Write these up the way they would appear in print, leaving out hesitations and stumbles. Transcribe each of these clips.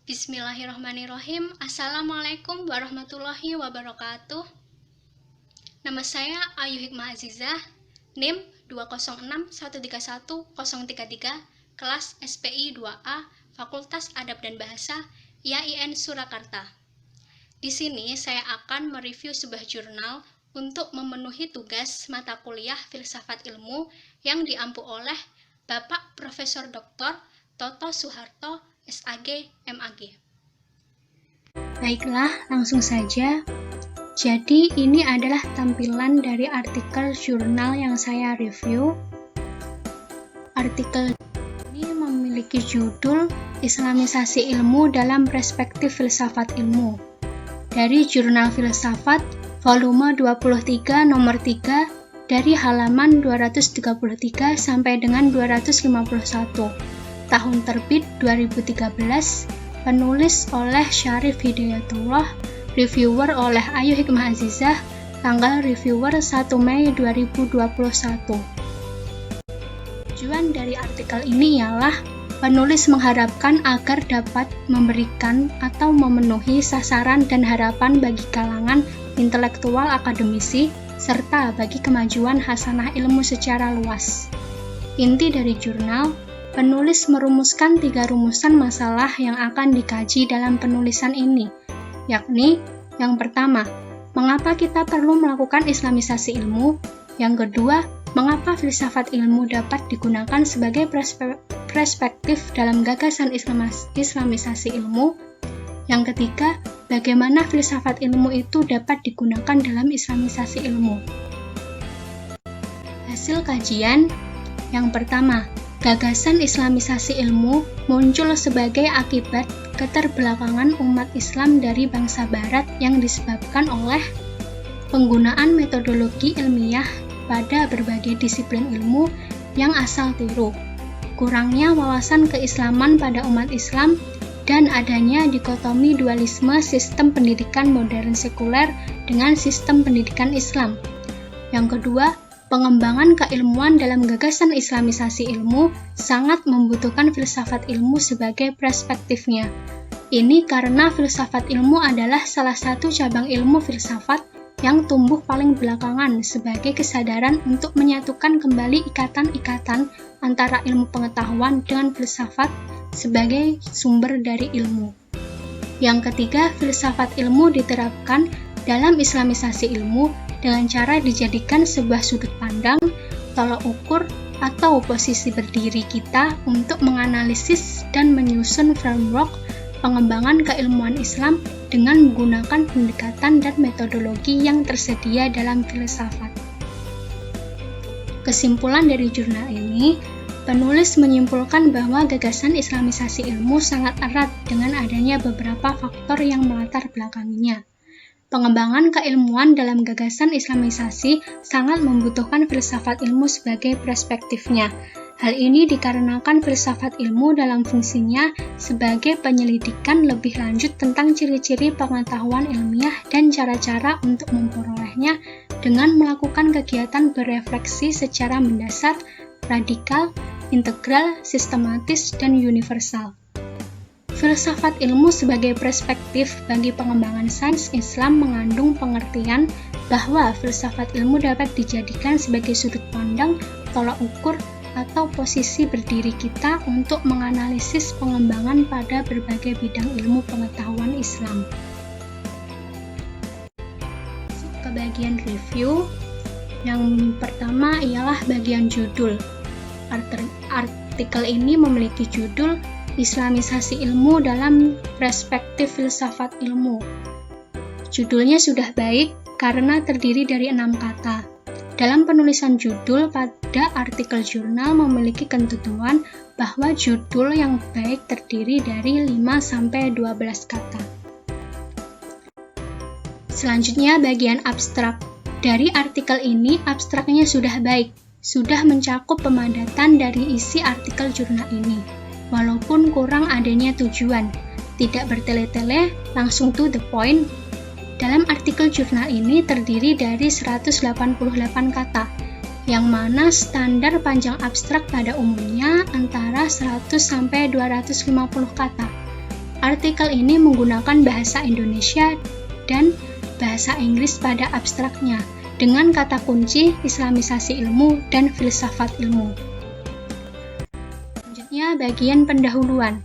Bismillahirrahmanirrahim. Assalamualaikum warahmatullahi wabarakatuh. Nama saya Ayu Hikmah Azizah, NIM 206131033, kelas SPI 2A, Fakultas Adab dan Bahasa, IAIN Surakarta. Di sini saya akan mereview sebuah jurnal untuk memenuhi tugas mata kuliah Filsafat Ilmu yang diampu oleh Bapak Profesor Dr. Toto Suharto, SAG, MAG. Baiklah, langsung saja. Jadi, ini adalah tampilan dari artikel jurnal yang saya review. Artikel ini memiliki judul Islamisasi Ilmu dalam Perspektif Filsafat Ilmu dari Jurnal Filsafat, volume 23, nomor 3, dari halaman 233 sampai dengan 251. Tahun terbit 2013, penulis oleh Syarif Hidayatullah, reviewer oleh Ayu Hikmah Azizah, tanggal reviewer 1 Mei 2021. Tujuan dari artikel ini ialah penulis mengharapkan agar dapat memberikan atau memenuhi sasaran dan harapan bagi kalangan intelektual akademisi, serta bagi kemajuan hasanah ilmu secara luas. Inti dari jurnal, penulis merumuskan 3 rumusan masalah yang akan dikaji dalam penulisan ini, yakni yang pertama, mengapa kita perlu melakukan islamisasi ilmu? Yang kedua, mengapa filsafat ilmu dapat digunakan sebagai perspektif dalam gagasan islamisasi ilmu? Yang ketiga, bagaimana filsafat ilmu itu dapat digunakan dalam islamisasi ilmu? Hasil kajian yang pertama, gagasan islamisasi ilmu muncul sebagai akibat keterbelakangan umat Islam dari bangsa Barat yang disebabkan oleh penggunaan metodologi ilmiah pada berbagai disiplin ilmu yang asal tiru, kurangnya wawasan keislaman pada umat Islam, dan adanya dikotomi dualisme sistem pendidikan modern sekuler dengan sistem pendidikan Islam. Yang kedua, pengembangan keilmuan dalam gagasan islamisasi ilmu sangat membutuhkan filsafat ilmu sebagai perspektifnya. Ini karena filsafat ilmu adalah salah satu cabang ilmu filsafat yang tumbuh paling belakangan sebagai kesadaran untuk menyatukan kembali ikatan-ikatan antara ilmu pengetahuan dengan filsafat sebagai sumber dari ilmu. Yang ketiga, filsafat ilmu diterapkan dalam islamisasi ilmu dengan cara dijadikan sebuah sudut pandang, tolak ukur, atau posisi berdiri kita untuk menganalisis dan menyusun framework pengembangan keilmuan Islam dengan menggunakan pendekatan dan metodologi yang tersedia dalam filsafat. Kesimpulan dari jurnal ini, penulis menyimpulkan bahwa gagasan islamisasi ilmu sangat erat dengan adanya beberapa faktor yang melatar belakanginya. Pengembangan keilmuan dalam gagasan islamisasi sangat membutuhkan filsafat ilmu sebagai perspektifnya. Hal ini dikarenakan filsafat ilmu dalam fungsinya sebagai penyelidikan lebih lanjut tentang ciri-ciri pengetahuan ilmiah dan cara-cara untuk memperolehnya dengan melakukan kegiatan berefleksi secara mendasar, radikal, integral, sistematis, dan universal. Filsafat ilmu sebagai perspektif bagi pengembangan sains Islam mengandung pengertian bahwa filsafat ilmu dapat dijadikan sebagai sudut pandang, tolak ukur, atau posisi berdiri kita untuk menganalisis pengembangan pada berbagai bidang ilmu pengetahuan Islam. Masuk ke bagian review. Yang pertama ialah bagian judul. Artikel ini memiliki judul Islamisasi Ilmu dalam Perspektif Filsafat Ilmu. Judulnya sudah baik karena terdiri dari 6 kata. Dalam penulisan judul pada artikel jurnal memiliki ketentuan bahwa judul yang baik terdiri dari 5-12 kata. Selanjutnya bagian abstrak. Dari artikel ini abstraknya sudah baik, sudah mencakup pemadatan dari isi artikel jurnal ini. Walaupun kurang adanya tujuan, tidak bertele-tele, langsung to the point. Dalam artikel jurnal ini terdiri dari 188 kata, yang mana standar panjang abstrak pada umumnya antara 100-250 kata. Artikel ini menggunakan bahasa Indonesia dan bahasa Inggris pada abstraknya, dengan kata kunci Islamisasi ilmu dan filsafat ilmu. Selanjutnya, bagian pendahuluan.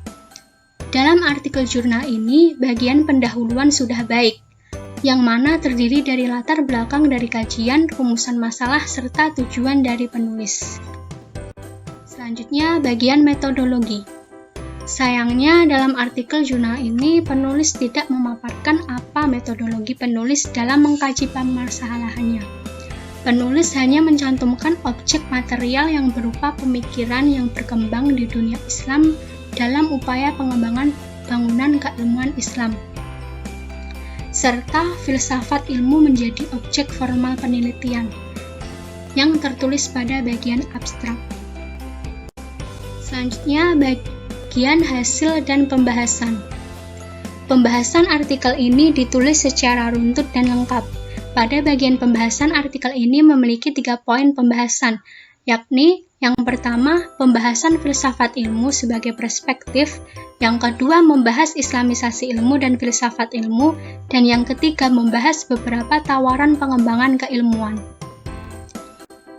Dalam artikel jurnal ini, bagian pendahuluan sudah baik, yang mana terdiri dari latar belakang dari kajian, rumusan masalah, serta tujuan dari penulis. Selanjutnya, bagian metodologi. Sayangnya, dalam artikel jurnal ini, penulis tidak memaparkan apa metodologi penulis dalam mengkaji permasalahannya. Penulis hanya mencantumkan objek material yang berupa pemikiran yang berkembang di dunia Islam dalam upaya pengembangan bangunan keilmuan Islam, serta filsafat ilmu menjadi objek formal penelitian yang tertulis pada bagian abstrak. Selanjutnya, bagian hasil dan pembahasan. Pembahasan artikel ini ditulis secara runtut dan lengkap. Pada bagian pembahasan, artikel ini memiliki 3 poin pembahasan, yakni yang pertama, pembahasan filsafat ilmu sebagai perspektif, yang kedua, membahas islamisasi ilmu dan filsafat ilmu, dan yang ketiga, membahas beberapa tawaran pengembangan keilmuan.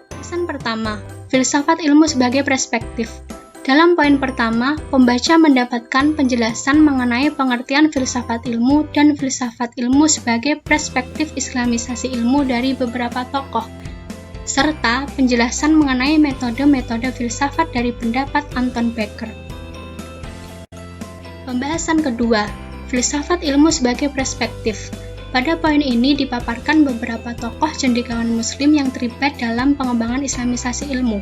Pembahasan pertama, filsafat ilmu sebagai perspektif. Dalam poin pertama, pembaca mendapatkan penjelasan mengenai pengertian filsafat ilmu dan filsafat ilmu sebagai perspektif islamisasi ilmu dari beberapa tokoh, serta penjelasan mengenai metode-metode filsafat dari pendapat Anton Becker. Pembahasan kedua, filsafat ilmu sebagai perspektif. Pada poin ini dipaparkan beberapa tokoh cendekiawan muslim yang terlibat dalam pengembangan islamisasi ilmu.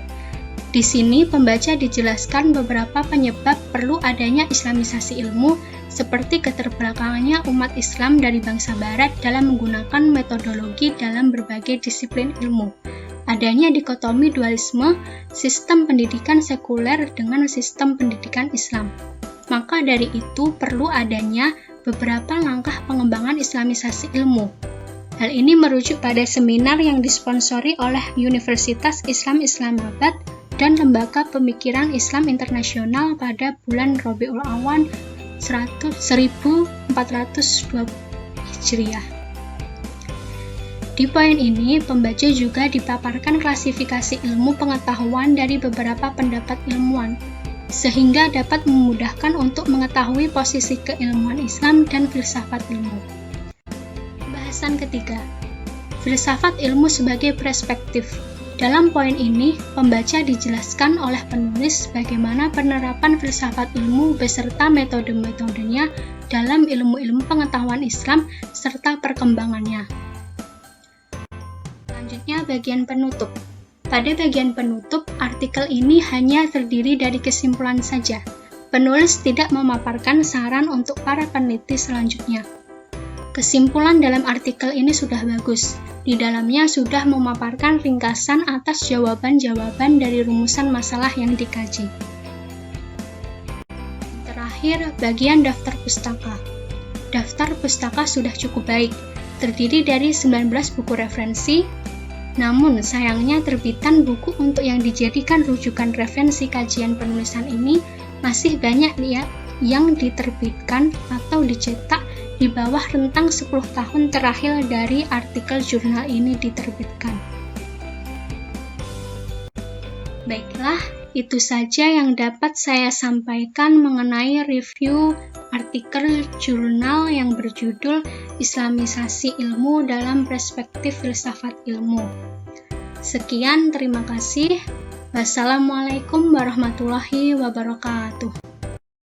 Di sini pembaca dijelaskan beberapa penyebab perlu adanya islamisasi ilmu, seperti keterbelakangannya umat Islam dari bangsa barat dalam menggunakan metodologi dalam berbagai disiplin ilmu. Adanya dikotomi dualisme sistem pendidikan sekuler dengan sistem pendidikan Islam. Maka dari itu perlu adanya beberapa langkah pengembangan islamisasi ilmu. Hal ini merujuk pada seminar yang disponsori oleh Universitas Islam Islamabad dan Lembaga Pemikiran Islam Internasional pada bulan Rabiul Awal 1420 Hijriah. Di poin ini, pembaca juga dipaparkan klasifikasi ilmu pengetahuan dari beberapa pendapat ilmuwan, sehingga dapat memudahkan untuk mengetahui posisi keilmuan Islam dan filsafat ilmu. Pembahasan ketiga, filsafat ilmu sebagai perspektif. Dalam poin ini, pembaca dijelaskan oleh penulis bagaimana penerapan filsafat ilmu beserta metode-metodenya dalam ilmu-ilmu pengetahuan Islam serta perkembangannya. Selanjutnya, bagian penutup. Pada bagian penutup, artikel ini hanya terdiri dari kesimpulan saja. Penulis tidak memaparkan saran untuk para peneliti selanjutnya. Kesimpulan dalam artikel ini sudah bagus. Di dalamnya sudah memaparkan ringkasan atas jawaban-jawaban dari rumusan masalah yang dikaji. Terakhir, bagian daftar pustaka. Daftar pustaka sudah cukup baik, terdiri dari 19 buku referensi, namun sayangnya terbitan buku untuk yang dijadikan rujukan referensi kajian penulisan ini masih banyak yang diterbitkan atau dicetak di bawah rentang 10 tahun terakhir dari artikel jurnal ini diterbitkan. Baiklah, itu saja yang dapat saya sampaikan mengenai review artikel jurnal yang berjudul Islamisasi Ilmu dalam Perspektif Filsafat Ilmu. Sekian, terima kasih. Wassalamualaikum warahmatullahi wabarakatuh.